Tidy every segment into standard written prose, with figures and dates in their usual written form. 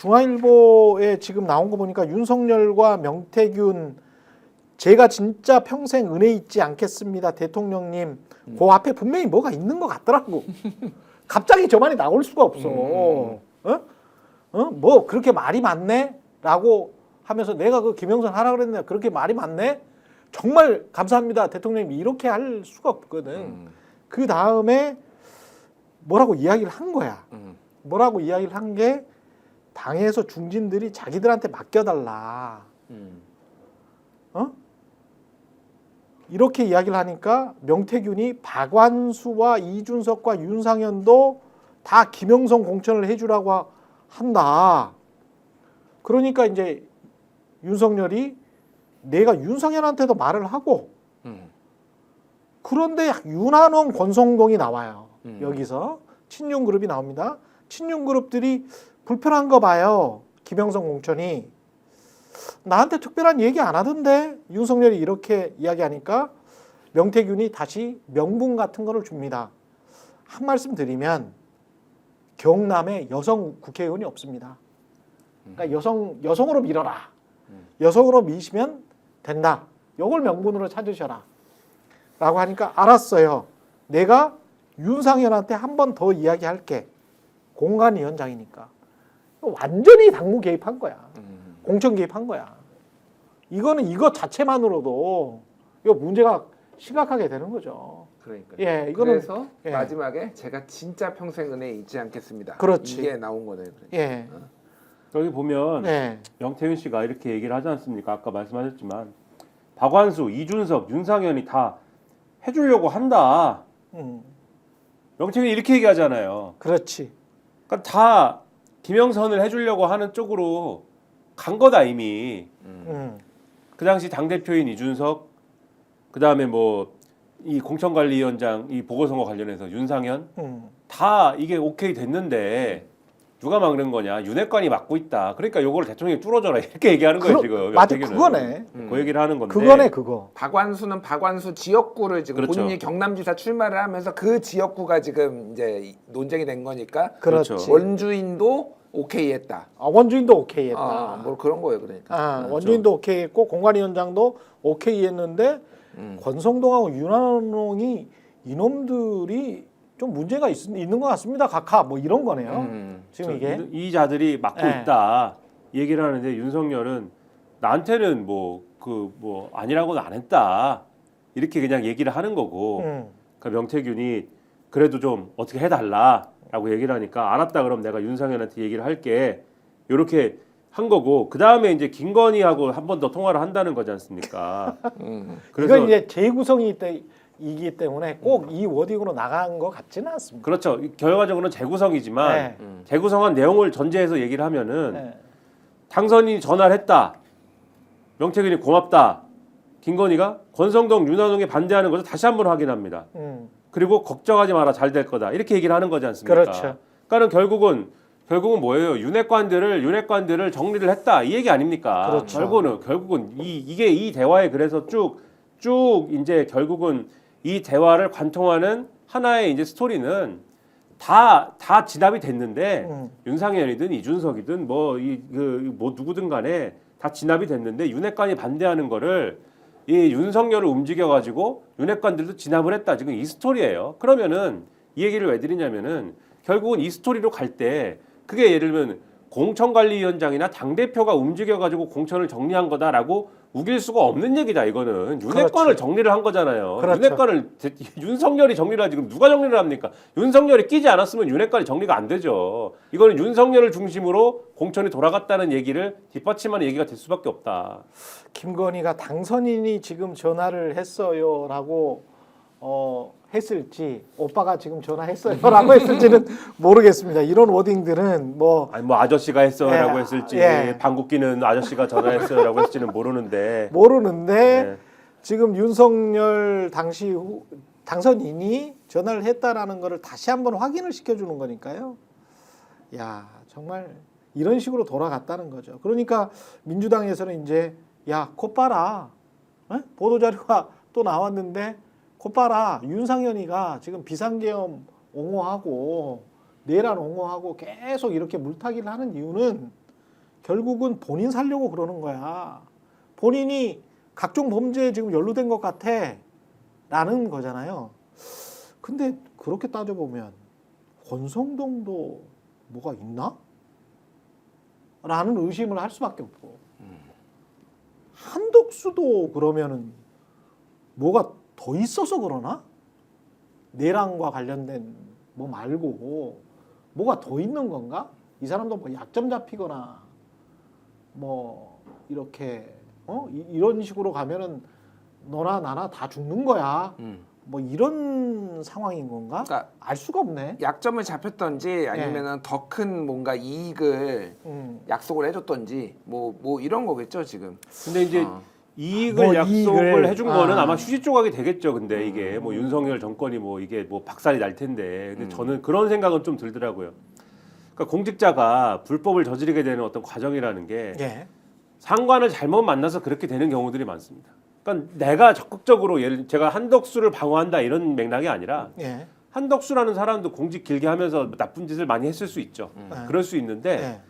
중앙일보에 지금 나온 거 보니까 윤석열과 명태균 제가 진짜 평생 은혜 잊지 않겠습니다. 대통령님. 그 앞에 분명히 뭐가 있는 것 같더라고. 갑자기 저 말이 나올 수가 없어. 뭐 그렇게 말이 많네? 라고 하면서 내가 그 김영선 하라 그랬는데 그렇게 말이 많네? 정말 감사합니다. 대통령님 이렇게 할 수가 없거든. 그 다음에 뭐라고 이야기를 한 거야. 뭐라고 이야기를 한 게 당에서 중진들이 자기들한테 맡겨달라. 이렇게 이야기를 하니까 명태균이 박완수와 이준석과 윤상현도 다 김영선 공천을 해주라고 한다. 그러니까 이제 윤석열이 내가 윤상현한테도 말을 하고 그런데 윤한홍 권성동이 나와요. 여기서 친윤그룹이 나옵니다. 친윤그룹들이 불편한 거 봐요. 김영선 공천이. 나한테 특별한 얘기 안 하던데 윤석열이 이렇게 이야기하니까 명태균이 다시 명분 같은 거를 줍니다. 한 말씀 드리면 경남에 여성 국회의원이 없습니다. 그러니까 여성으로 밀어라. 여성으로 미시면 된다. 이걸 명분으로 찾으셔라. 라고 하니까 알았어요. 내가 윤상현한테 한 번 더 이야기할게. 공관위원장이니까. 완전히 당무 개입한 거야. 공천 개입한 거야. 이거는 이것 자체만으로도 이거 문제가 심각하게 되는 거죠. 그러니까. 예, 이거는 그래서 마지막에 제가 진짜 평생 은혜 잊지 않겠습니다. 그렇지. 이게 나온 거네요. 그러니까. 예. 여기 보면 명태균 씨가 이렇게 얘기를 하지 않습니까? 아까 말씀하셨지만 박완수, 이준석, 윤상현이 다 해주려고 한다. 명태균이 이렇게 얘기하잖아요. 그렇지. 그러니까 다 김영선을 해주려고 하는 쪽으로 간 거다 이미. 그 당시 당 대표인 이준석, 그 다음에 뭐 이 공천관리위원장 이 보궐선거 관련해서 윤상현 다 이게 오케이 됐는데 누가 막는 거냐? 윤핵관이 막고 있다. 그러니까 요거를 대통령이 뚫어줘라 이렇게 얘기하는 거예요 지금. 맞아, 그거네. 그 얘기를 하는 건데. 그거네 그거. 박완수는 박완수 지역구를 지금 그렇죠. 본인이 경남지사 출마를 하면서 그 지역구가 지금 이제 논쟁이 된 거니까. 그렇죠. 원주인도 오케이했다. 원주인도 오케이했다. 뭐 그런 거예요, 그러니까. 그렇죠. 원주인도 오케이했고 공관위원장도 오케이했는데 권성동하고 윤한홍이 이놈들이 좀 문제가 있는 것 같습니다. 각하 뭐 이런 거네요. 지금 이게 이 자들이 막고 있다 얘기를 하는데 윤석열은 나한테는 뭐 아니라고는 안 했다 이렇게 그냥 얘기를 하는 거고. 그러니까 명태균이 그래도 좀 어떻게 해달라라고 얘기를 하니까 알았다 그럼 내가 윤상현한테 얘기를 할게 이렇게 한 거고 그 다음에 이제 김건희하고 한 번 더 통화를 한다는 거지 않습니까? 그래서 이건 이제 재구성이 이기 때문에 꼭 이 워딩으로 나간 것 같지는 않습니다. 그렇죠. 결과적으로는 재구성이지만 재구성한 내용을 전제해서 얘기를 하면은 당선인이 전화를 했다. 명태균이 고맙다. 김건희가 권성동, 윤한홍에 반대하는 것을 다시 한번 확인합니다. 그리고 걱정하지 마라 잘 될 거다. 이렇게 얘기를 하는 거지 않습니까? 그렇죠. 그러니까 결국은 뭐예요? 윤핵관들을 정리를 했다. 이 얘기 아닙니까? 그렇죠. 결국은 이게 이 대화에 그래서 쭉 이제 결국은 이 대화를 관통하는 하나의 이제 스토리는 다 진압이 됐는데 윤상현이든 이준석이든 뭐 누구든 간에 다 진압이 됐는데 윤핵관이 반대하는 거를 이 윤석열을 움직여 가지고 윤핵관들도 진압을 했다. 지금 이 스토리예요. 그러면은 이 얘기를 왜 드리냐면은 결국은 이 스토리로 갈 때 그게 예를 들면 공천관리위원장이나 당대표가 움직여가지고 공천을 정리한 거다라고 우길 수가 없는 얘기다. 이거는 윤핵관을 그렇죠. 정리를 한 거잖아요. 그렇죠. 윤핵관을 윤석열이 정리를 하지 그럼 누가 정리를 합니까? 윤석열이 끼지 않았으면 윤핵관이 정리가 안 되죠. 이거는 윤석열을 중심으로 공천이 돌아갔다는 얘기를 뒷받침하는 얘기가 될 수밖에 없다. 김건희가 당선인이 지금 전화를 했어요라고 했을지 오빠가 지금 전화했어요라고 했을지는 모르겠습니다. 이런 워딩들은 뭐 아저씨가 했어라고 했을지 방귀 뀌는 아저씨가 전화했어라고 했을지는 모르는데 지금 윤석열 당시 당선인이 전화를 했다라는 거를 다시 한번 확인을 시켜주는 거니까요. 야 정말 이런 식으로 돌아갔다는 거죠. 그러니까 민주당에서는 이제 야 콧봐라 보도자료가 또 나왔는데 콧봐라 윤상현이가 지금 비상계엄 옹호하고 내란 옹호하고 계속 이렇게 물타기를 하는 이유는 결국은 본인 살려고 그러는 거야. 본인이 각종 범죄에 지금 연루된 것 같아 라는 거잖아요. 근데 그렇게 따져보면 권성동도 뭐가 있나? 라는 의심을 할 수밖에 없고 한덕수도 그러면은 뭐가 더 있어서 그러나? 내란과 관련된 뭐 말고 뭐가 더 있는 건가? 이 사람도 뭐 약점 잡히거나 뭐 이렇게 이런 식으로 가면은 너나 나나 다 죽는 거야. 뭐 이런 상황인 건가? 그러니까 알 수가 없네. 약점을 잡혔던지 아니면은 더 큰 뭔가 이익을 약속을 해줬던지 뭐 이런 거겠죠 지금. 근데 이제 어. 이익을 뭐 약속을 이익을, 해준 거는 아마 휴지 조각이 되겠죠. 근데 이게 뭐 윤석열 정권이 뭐 이게 뭐 박살이 날 텐데. 근데 저는 그런 생각은 좀 들더라고요. 그러니까 공직자가 불법을 저지르게 되는 어떤 과정이라는 게 예. 상관을 잘못 만나서 그렇게 되는 경우들이 많습니다. 그러니까 내가 적극적으로 제가 한덕수를 방어한다 이런 맥락이 아니라 예. 한덕수라는 사람도 공직 길게 하면서 나쁜 짓을 많이 했을 수 있죠. 그럴 수 있는데 예.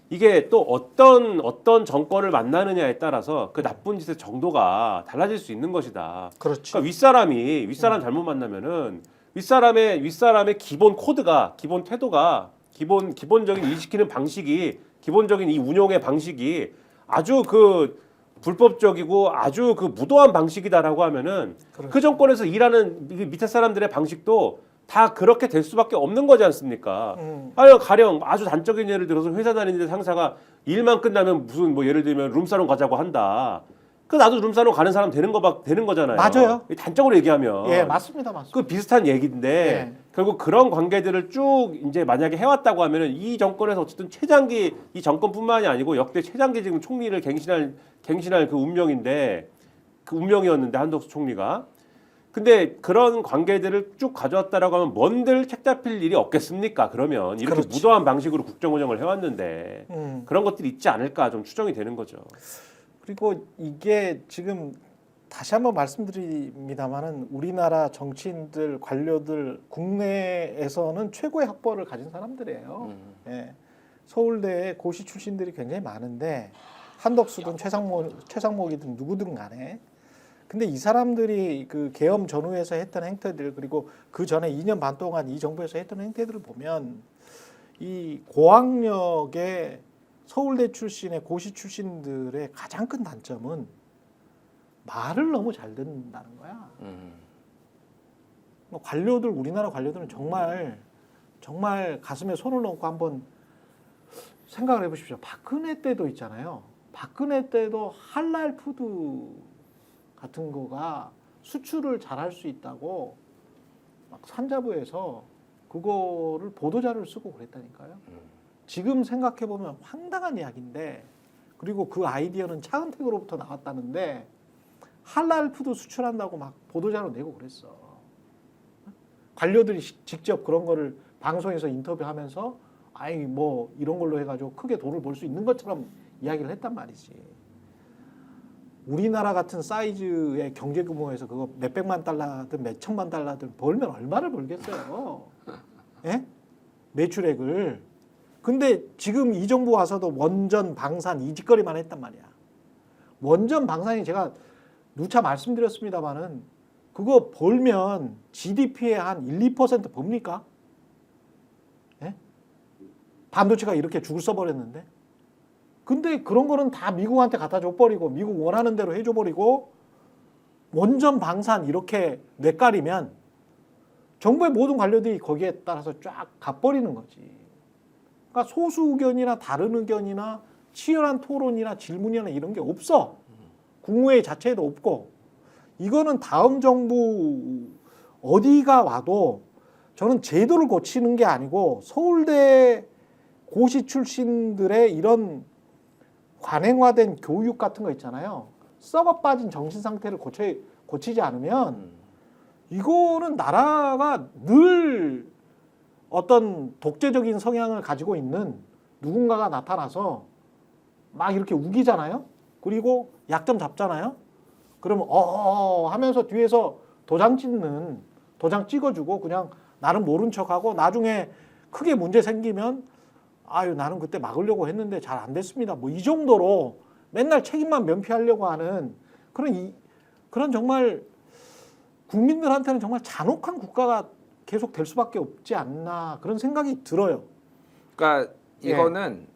이게 또 어떤 정권을 만나느냐에 따라서 그 나쁜 짓의 정도가 달라질 수 있는 것이다. 그렇지. 그러니까 윗사람 잘못 만나면은 윗사람의 기본 코드가 기본 태도가 기본적인 일 시키는 방식이 기본적인 이 운용의 방식이 아주 그 불법적이고 아주 그 무도한 방식이다라고 하면은 그렇죠. 그 정권에서 일하는 밑에 사람들의 방식도 다 그렇게 될 수밖에 없는 거지 않습니까? 아유 가령 아주 단적인 예를 들어서 회사 다니는데 상사가 일만 끝나면 무슨 뭐 예를 들면 룸사롱 가자고 한다. 그 나도 룸사롱 가는 사람 되는 거잖아요. 맞아요. 단적으로 얘기하면. 예, 맞습니다. 맞습니다. 그 비슷한 얘기인데 예. 결국 그런 관계들을 쭉 이제 만약에 해왔다고 하면은 이 정권에서 어쨌든 최장기 이 정권뿐만이 아니고 역대 최장기 지금 총리를 갱신할 그 운명인데 그 운명이었는데 한덕수 총리가 근데 그런 관계들을 쭉 가져왔다라고 하면 뭔들 책 잡힐 일이 없겠습니까? 그러면 이렇게 그렇지. 무도한 방식으로 국정 운영을 해왔는데 그런 것들이 있지 않을까 좀 추정이 되는 거죠. 그리고 이게 지금 다시 한번 말씀드립니다만은 우리나라 정치인들, 관료들 국내에서는 최고의 학벌을 가진 사람들이에요. 예. 서울대에 고시 출신들이 굉장히 많은데 한덕수든 최상목이든 누구든 간에 근데 이 사람들이 그 계엄 전후에서 했던 행태들 그리고 그 전에 2년 반 동안 이 정부에서 했던 행태들을 보면 이 고학력의 서울대 출신의 고시 출신들의 가장 큰 단점은 말을 너무 잘 듣는다는 거야. 관료들 우리나라 관료들은 정말 가슴에 손을 넣고 한번 생각을 해보십시오. 박근혜 때도 있잖아요. 박근혜 때도 할랄 푸드 같은 거가 수출을 잘할 수 있다고 막 산자부에서 그거를 보도자료를 쓰고 그랬다니까요. 지금 생각해 보면 황당한 이야기인데 그리고 그 아이디어는 차은택으로부터 나왔다는데 할랄 푸드 수출한다고 막 보도자료 내고 그랬어. 관료들이 직접 그런 거를 방송에서 인터뷰하면서 아이 뭐 이런 걸로 해가지고 크게 돈을 벌 수 있는 것처럼 이야기를 했단 말이지. 우리나라 같은 사이즈의 경제 규모에서 그거 몇백만 달러든 몇천만 달러든 벌면 얼마를 벌겠어요. 예? 매출액을. 근데 지금 이 정부 와서도 원전, 방산 이 짓거리만 했단 말이야. 원전, 방산이 제가 누차 말씀드렸습니다마는 그거 벌면 GDP의 한 1, 2% 봅니까? 예? 반도체가 이렇게 죽을 써버렸는데. 근데 그런 거는 다 미국한테 갖다 줘버리고 미국 원하는 대로 해줘버리고 원전, 방산 이렇게 뇌까리면 정부의 모든 관료들이 거기에 따라서 쫙 가버리는 거지. 그러니까 소수 의견이나 다른 의견이나 치열한 토론이나 질문이나 이런 게 없어. 국무회의 자체에도 없고. 이거는 다음 정부 어디가 와도 저는 제도를 고치는 게 아니고 서울대 고시 출신들의 이런 관행화된 교육 같은 거 있잖아요. 썩어 빠진 정신 상태를 고치지 않으면 이거는 나라가 늘 어떤 독재적인 성향을 가지고 있는 누군가가 나타나서 막 이렇게 우기잖아요. 그리고 약점 잡잖아요. 그러면 하면서 뒤에서 도장 찍어주고 그냥 나는 모른 척하고 나중에 크게 문제 생기면 아유 나는 그때 막으려고 했는데 잘 안 됐습니다. 뭐 이 정도로 맨날 책임만 면피하려고 하는 그런 정말 국민들한테는 정말 잔혹한 국가가 계속 될 수밖에 없지 않나 그런 생각이 들어요. 그러니까 이거는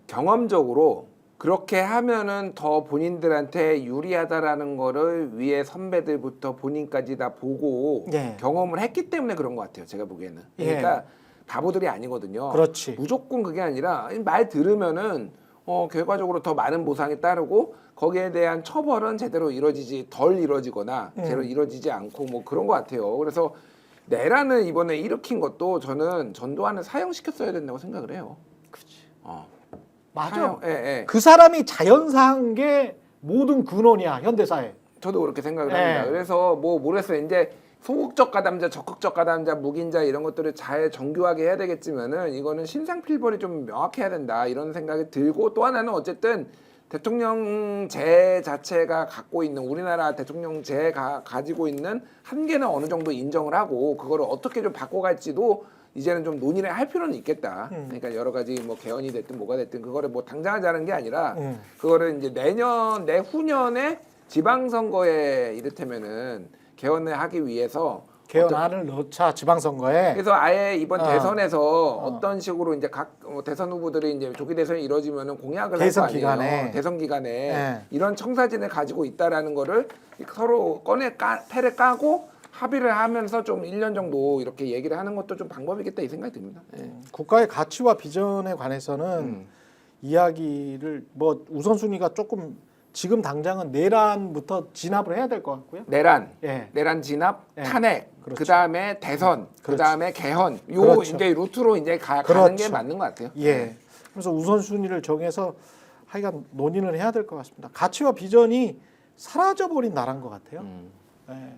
경험적으로 그렇게 하면은 더 본인들한테 유리하다라는 거를 위에 선배들부터 본인까지 다 보고 예. 경험을 했기 때문에 그런 것 같아요. 제가 보기에는. 그러니까 바보들이 아니거든요. 그렇지. 무조건 그게 아니라 말 들으면은 결과적으로 더 많은 보상이 따르고 거기에 대한 처벌은 제대로 덜 이루어지거나 제대로 이루어지지 않고 뭐 그런 것 같아요. 그래서 내란을 이번에 일으킨 것도 저는 전두환을 사형시켰어야 된다고 생각을 해요. 그렇지. 어. 맞아. 예. 그 사람이 자연사한 게 모든 근원이야 현대사에. 저도 그렇게 생각을 예. 합니다. 그래서 뭐 모르겠어요. 이제 소극적 가담자, 적극적 가담자, 묵인자 이런 것들을 잘 정교하게 해야 되겠지만은 이거는 신상필벌이 좀 명확해야 된다 이런 생각이 들고 또 하나는 어쨌든 대통령제 자체가 갖고 있는 우리나라 대통령제가 가지고 있는 한계는 어느 정도 인정을 하고 그거를 어떻게 좀 바꿔갈지도 이제는 좀 논의를 할 필요는 있겠다. 그러니까 여러 가지 뭐 개헌이 됐든 뭐가 됐든 그거를 뭐 당장 하자는 게 아니라 그거를 이제 내후년에 지방선거에 이를테면은 개헌을 하기 위해서 개헌안을 넣자 지방선거에. 그래서 아예 이번 대선에서 어떤 식으로 이제 각 대선 후보들이 이제 조기 대선이 이루어지면은 공약을 할 거 대선 아니에요. 기간에. 대선 기간에 네. 이런 청사진을 가지고 있다라는 거를 서로 패를 까고 합의를 하면서 좀 1년 정도 이렇게 얘기를 하는 것도 좀 방법이겠다 이 생각이 듭니다. 예. 국가의 가치와 비전에 관해서는 이야기를 뭐 우선순위가 조금 지금 당장은 내란부터 진압을 해야 될 것 같고요. 내란, 예. 내란 진압, 예. 탄핵, 그렇죠. 그다음에 대선, 그렇죠. 그다음에 개헌. 요 그렇죠. 이제 루트로 이제 가는 그렇죠. 게 맞는 것 같아요. 예. 그래서 우선순위를 정해서 하여간 논의를 해야 될 것 같습니다. 가치와 비전이 사라져버린 나라인 것 같아요. 예.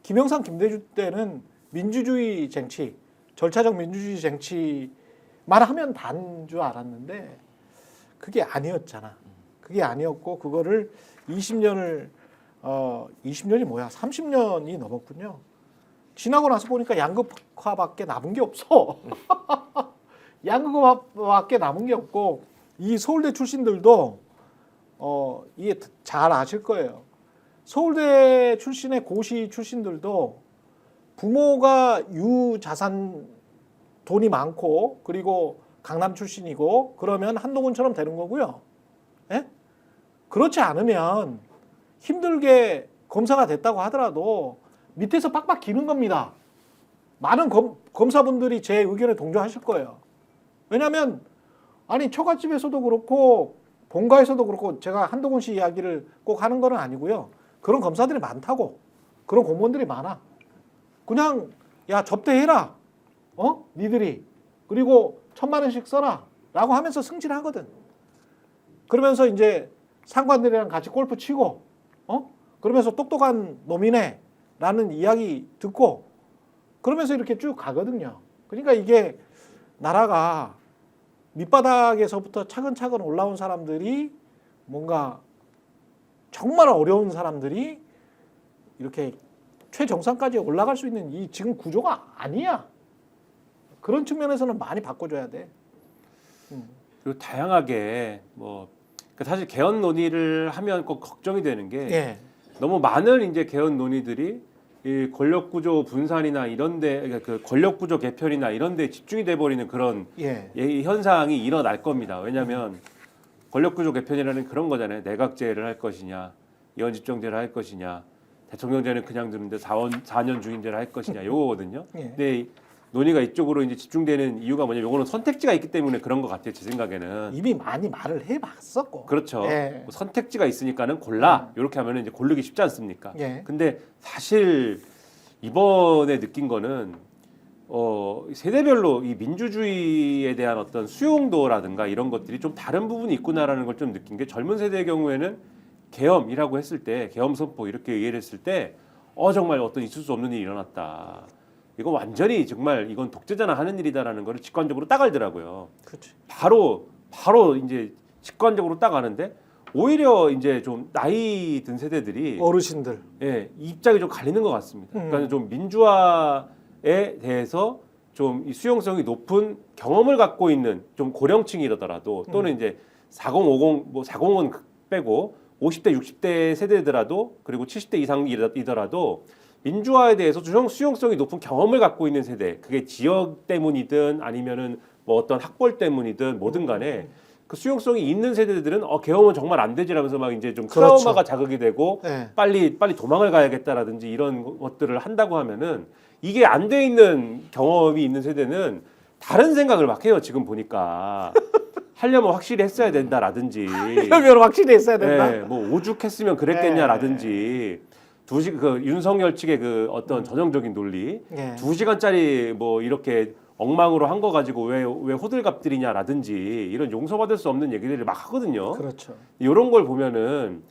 김영삼, 김대중 때는 민주주의 쟁취, 절차적 민주주의 쟁취만 하면 단 줄 알았는데 그게 아니었잖아. 그게 아니었고 그거를 20년이 뭐야? 30년이 넘었군요. 지나고 나서 보니까 양극화밖에 남은 게 없어. 양극화밖에 남은 게 없고 이 서울대 출신들도 이게 잘 아실 거예요. 서울대 출신의 고시 출신들도 부모가 유자산 돈이 많고 그리고 강남 출신이고 그러면 한동훈처럼 되는 거고요. 예? 그렇지 않으면 힘들게 검사가 됐다고 하더라도 밑에서 빡빡 기는 겁니다. 많은 검사분들이 제 의견에 동조하실 거예요. 왜냐하면 아니 처갓집에서도 그렇고 본가에서도 그렇고 제가 한동훈 씨 이야기를 꼭 하는 건 아니고요. 그런 검사들이 많다고. 그런 공무원들이 많아. 그냥 야 접대해라. 니들이. 그리고 1,000만 원씩 써라. 라고 하면서 승진하거든. 그러면서 이제 상관들이랑 같이 골프 치고 그러면서 똑똑한 놈이네. 라는 이야기 듣고 그러면서 이렇게 쭉 가거든요. 그러니까 이게 나라가 밑바닥에서부터 차근차근 올라온 사람들이 뭔가 정말 어려운 사람들이 이렇게 최정상까지 올라갈 수 있는 이 지금 구조가 아니야. 그런 측면에서는 많이 바꿔줘야 돼. 그리고 다양하게 뭐 사실 개헌 논의를 하면 꼭 걱정이 되는 게 예. 너무 많은 이제 개헌 논의들이 이 권력 구조 분산이나 이런데 그러니까 그 권력 구조 개편이나 이런데 집중이 돼 버리는 그런 예. 현상이 일어날 겁니다. 왜냐하면 권력 구조 개편이라는 그런 거잖아요. 내각제를 할 것이냐, 이원 집정제를 할 것이냐, 대통령제는 그냥 두는데 4년 중임제를 할 것이냐 이거거든요. 예. 근데 논의가 이쪽으로 이제 집중되는 이유가 뭐냐면 이거는 선택지가 있기 때문에 그런 것 같아요. 제 생각에는. 이미 많이 말을 해봤었고. 그렇죠. 예. 뭐 선택지가 있으니까는 골라. 이렇게 하면 이제 고르기 쉽지 않습니까? 예. 근데 사실 이번에 느낀 거는 세대별로 이 민주주의에 대한 어떤 수용도라든가 이런 것들이 좀 다른 부분이 있구나라는 걸 좀 느낀 게 젊은 세대의 경우에는 계엄이라고 했을 때 계엄 선포 이렇게 얘기를 했을 때 정말 어떤 있을 수 없는 일이 일어났다. 이거 완전히 정말 이건 독재자나 하는 일이다라는 거를 직관적으로 딱 알더라고요. 그렇지. 바로 이제 직관적으로 딱 아는데 오히려 이제 좀 나이 든 세대들이 어르신들. 입장이 좀 갈리는 것 같습니다. 그러니까 좀 민주화에 대해서 좀 이 수용성이 높은 경험을 갖고 있는 좀 고령층이더라도 또는 이제 40, 50, 뭐 40은 빼고 50대, 60대 세대더라도 그리고 70대 이상이더라도 민주화에 대해서 수용성이 높은 경험을 갖고 있는 세대, 그게 지역 때문이든 아니면은 뭐 어떤 학벌 때문이든 뭐든 간에 그 수용성이 있는 세대들은 계엄은 정말 안 되지라면서 막 이제 좀 그렇죠. 트라우마가 자극이 되고 네. 빨리 도망을 가야겠다라든지 이런 것들을 한다고 하면은 이게 안 돼 있는 경험이 있는 세대는 다른 생각을 막 해요. 지금 보니까 하려면 확실히 했어야 된다라든지 하려면 확실히 했어야 된다. 네, 뭐 오죽했으면 그랬겠냐라든지 그 윤석열 측의 그 어떤 전형적인 논리 네. 2시간짜리 뭐 이렇게 엉망으로 한 거 가지고 왜 호들갑들이냐라든지 이런 용서받을 수 없는 얘기들을 막 하거든요. 그렇죠. 이런 걸 보면은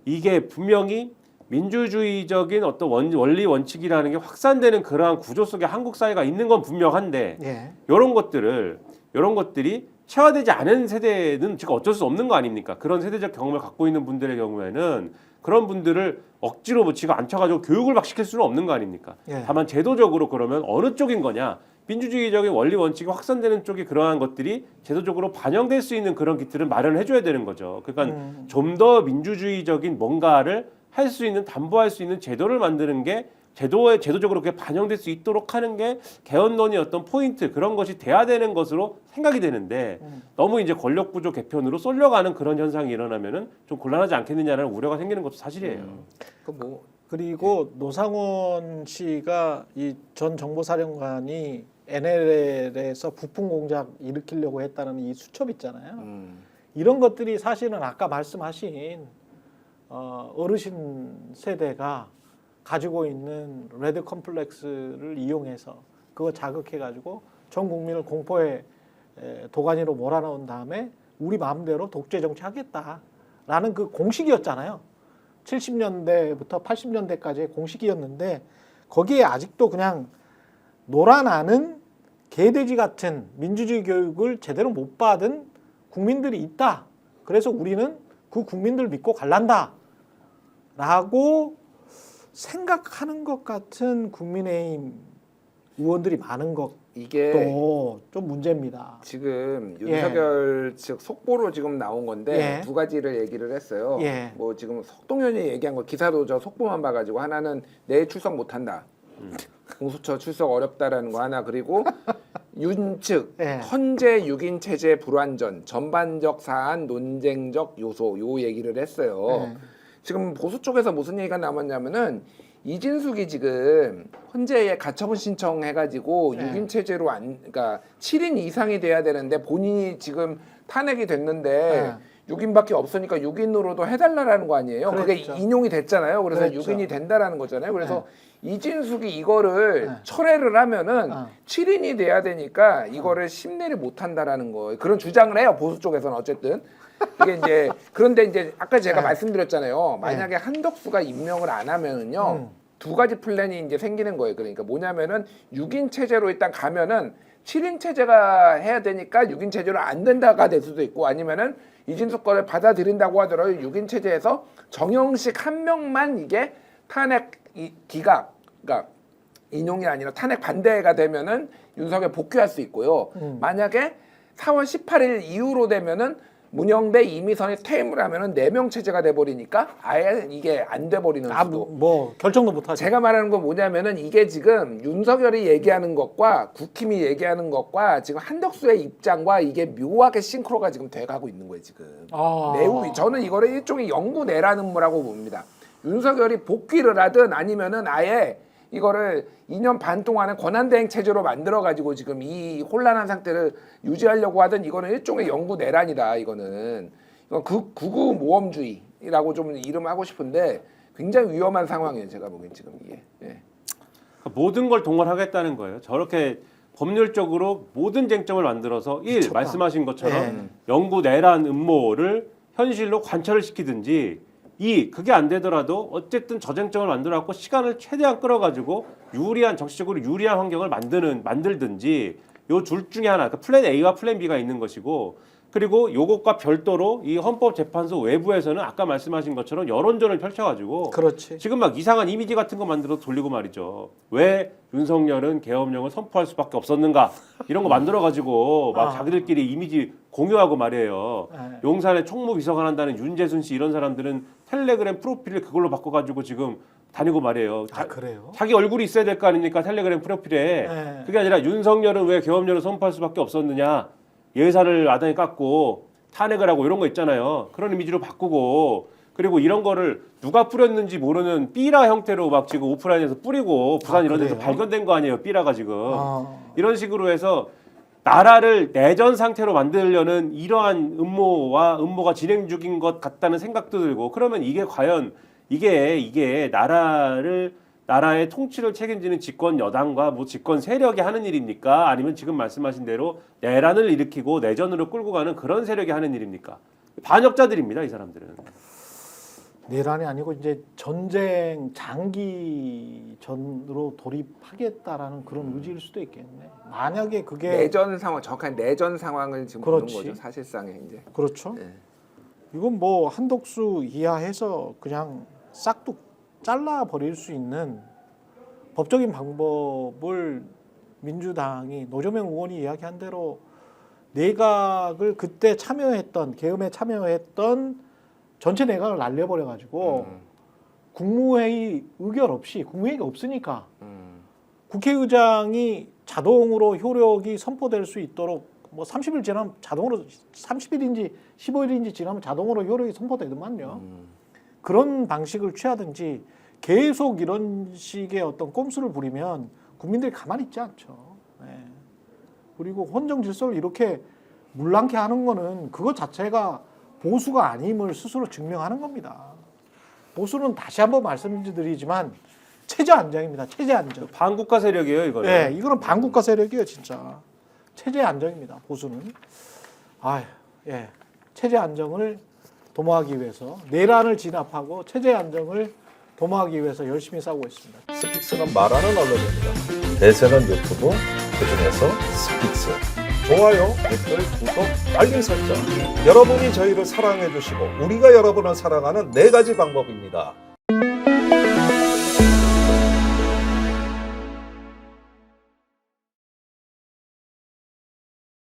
이게 분명히 민주주의적인 어떤 원리 원칙이라는 게 확산되는 그러한 구조 속에 한국 사회가 있는 건 분명한데 예. 이런 것들이 체화되지 않은 세대는 지금 어쩔 수 없는 거 아닙니까? 그런 세대적 경험을 갖고 있는 분들의 경우에는 그런 분들을 억지로 뭐 지가 앉혀가지고 교육을 막 시킬 수는 없는 거 아닙니까? 예. 다만 제도적으로 그러면 어느 쪽인 거냐? 민주주의적인 원리 원칙이 확산되는 쪽이 그러한 것들이 제도적으로 반영될 수 있는 그런 기틀을 마련해 줘야 되는 거죠. 그러니까 좀 더 민주주의적인 뭔가를 할 수 있는 담보할 수 있는 제도를 만드는 게 제도적으로 그게 반영될 수 있도록 하는 게 개헌론의 어떤 포인트 그런 것이 돼야 되는 것으로 생각이 되는데 너무 이제 권력 구조 개편으로 쏠려가는 그런 현상이 일어나면은 좀 곤란하지 않겠느냐라는 우려가 생기는 것도 사실이에요. 그리고 노상원 씨가 이 전 정보사령관이 NLL에서 부품 공작 일으키려고 했다는 이 수첩 있잖아요. 이런 것들이 사실은 아까 말씀하신 어르신 세대가 가지고 있는 레드 컴플렉스를 이용해서 그거 자극해가지고 전 국민을 공포의 도가니로 몰아넣은 다음에 우리 마음대로 독재 정치하겠다라는 그 공식이었잖아요. 70년대부터 80년대까지의 공식이었는데 거기에 아직도 그냥 놀아나는 개돼지 같은 민주주의 교육을 제대로 못 받은 국민들이 있다. 그래서 우리는 그 국민들 믿고 갈란다. 라고 생각하는 것 같은 국민의힘 의원들이 많은 이게 것도 좀 문제입니다. 지금 윤석열 측 속보로 지금 나온 건데 예. 두 가지를 얘기를 했어요. 예. 뭐 지금 석동현이 얘기한 거 기사도 저 속보만 봐가지고 하나는 내일 출석 못한다. 공수처 출석 어렵다라는 거 하나 그리고 윤측 예. 헌재 6인 체제 불완전 전반적 사안 논쟁적 요소 요 얘기를 했어요. 예. 지금 보수 쪽에서 무슨 얘기가 남았냐면은 이진숙이 지금 헌재에 가처분 신청해가지고 네. 6인 체제로 그러니까 7인 이상이 돼야 되는데 본인이 지금 탄핵이 됐는데 6인밖에 없으니까 6인으로도 해달라라는 거 아니에요? 그게 그랬죠. 인용이 됐잖아요. 그래서 그랬죠. 6인이 된다라는 거잖아요. 그래서 이진숙이 이거를 철회를 하면은 7인이 돼야 되니까 이거를 심리를 못 한다라는 거예요. 그런 주장을 해요. 보수 쪽에서는 어쨌든. 이게 이제 그런데 이제 아까 제가 말씀드렸잖아요. 만약에 한덕수가 임명을 안 하면은요. 두 가지 플랜이 이제 생기는 거예요. 그러니까 뭐냐면은 6인 체제로 일단 가면은 7인 체제가 해야 되니까 6인 체제로 안 된다가 될 수도 있고 아니면은 이진숙 거를 받아들인다고 하더라도 6인 체제에서 정영식 한 명만 이게 탄핵 기각 그러니까 인용이 아니라 탄핵 반대가 되면은 윤석열 복귀할 수 있고요. 만약에 4월 18일 이후로 되면은 문영배, 이미선이 퇴임을 하면은 4명 체제가 돼버리니까 아예 이게 안 돼버리는 수도. 뭐 결정도 못하죠. 제가 말하는 건 뭐냐면은 이게 지금 윤석열이 얘기하는 것과 국힘이 얘기하는 것과 지금 한덕수의 입장과 이게 묘하게 싱크로가 지금 돼가고 있는 거예요 지금. 매우 저는 이거를 일종의 영구내란 음모라고 봅니다. 윤석열이 복귀를 하든 아니면은 아예 이거를 2년 반 동안은 권한대행 체제로 만들어가지고 지금 이 혼란한 상태를 유지하려고 하든 이거는 일종의 영구내란이다. 이건 극우 모험주의라고 좀 이름하고 싶은데 굉장히 위험한 상황이에요. 제가 보기엔 지금 이게. 예. 모든 걸 동원하겠다는 거예요. 저렇게 법률적으로 모든 쟁점을 만들어서 말씀하신 것처럼 영구 내란 음모를 현실로 관철을 시키든지 그게 안 되더라도 어쨌든 저쟁점을 만들어갖고 시간을 최대한 끌어가지고 정치적으로 유리한 환경을 만들든지 요 둘 중에 하나, 그러니까 플랜 A와 플랜 B가 있는 것이고 그리고 요것과 별도로 이 헌법재판소 외부에서는 아까 말씀하신 것처럼 여론전을 펼쳐가지고 그렇지. 지금 막 이상한 이미지 같은 거 만들어 돌리고 말이죠. 왜 윤석열은 계엄령을 선포할 수밖에 없었는가 이런 거 만들어가지고 막 자기들끼리 이미지 공유하고 말이에요. 네. 용산에 총무비서관 한다는 윤재순 씨 이런 사람들은 텔레그램 프로필을 그걸로 바꿔가지고 지금 다니고 말이에요. 그래요? 자기 얼굴이 있어야 될 거 아닙니까 텔레그램 프로필에. 네. 그게 아니라 윤석열은 왜 계엄령을 선포할 수밖에 없었느냐. 예산을 아당에 깎고 탄핵을 하고 이런 거 있잖아요. 그런 이미지로 바꾸고 그리고 이런 거를 누가 뿌렸는지 모르는 삐라 형태로 막 지금 오프라인에서 뿌리고 부산 이런 데서 그래요? 발견된 거 아니에요. 삐라가 지금. 이런 식으로 해서 나라를 내전 상태로 만들려는 이러한 음모가 진행 중인 것 같다는 생각도 들고 그러면 이게 과연 이게 나라의 통치를 책임지는 집권 여당과 뭐 집권 세력이 하는 일입니까? 아니면 지금 말씀하신 대로 내란을 일으키고 내전으로 끌고 가는 그런 세력이 하는 일입니까? 반역자들입니다, 이 사람들은. 내란이 아니고 이제 전쟁 장기전으로 돌입하겠다라는 그런 의지일 수도 있겠네. 만약에 그게 내전 상황, 정확한 내전 상황을 지금 보는 그렇지. 거죠. 사실상에 이제. 그렇죠. 네. 이건 뭐 한독수 이하해서 그냥 싹둑 잘라 버릴 수 있는 법적인 방법을 민주당이 노조명 의원이 이야기한 대로 내각을 그때 계엄에 참여했던 전체 내각을 날려버려 가지고 국무회의 의결 없이 국무회의가 없으니까 국회의장이 자동으로 효력이 선포될 수 있도록 뭐 30일 지나면 자동으로 30일인지 15일인지 지나면 자동으로 효력이 선포되더만요. 그런 방식을 취하든지 계속 이런 식의 어떤 꼼수를 부리면 국민들이 가만히 있지 않죠. 네. 그리고 헌정 질서를 이렇게 물랑케 하는 거는 그것 자체가 보수가 아님을 스스로 증명하는 겁니다. 보수는 다시 한번 말씀드리지만 체제 안정입니다. 체제 안정. 반국가 세력이에요, 이거는. 네, 이거는 반국가 세력이에요, 진짜. 체제 안정입니다. 보수는. 예. 체제 안정을 도모하기 위해서 내란을 진압하고 체제 안정을 도모하기 위해서 열심히 싸우고 있습니다. 스픽스는 말하는 언론입니다. 대세는 유튜브, 그중에서 스픽스. 좋아요, 댓글, 구독, 알림 설정. 여러분이 저희를 사랑해 주시고 우리가 여러분을 사랑하는 4가지 방법입니다.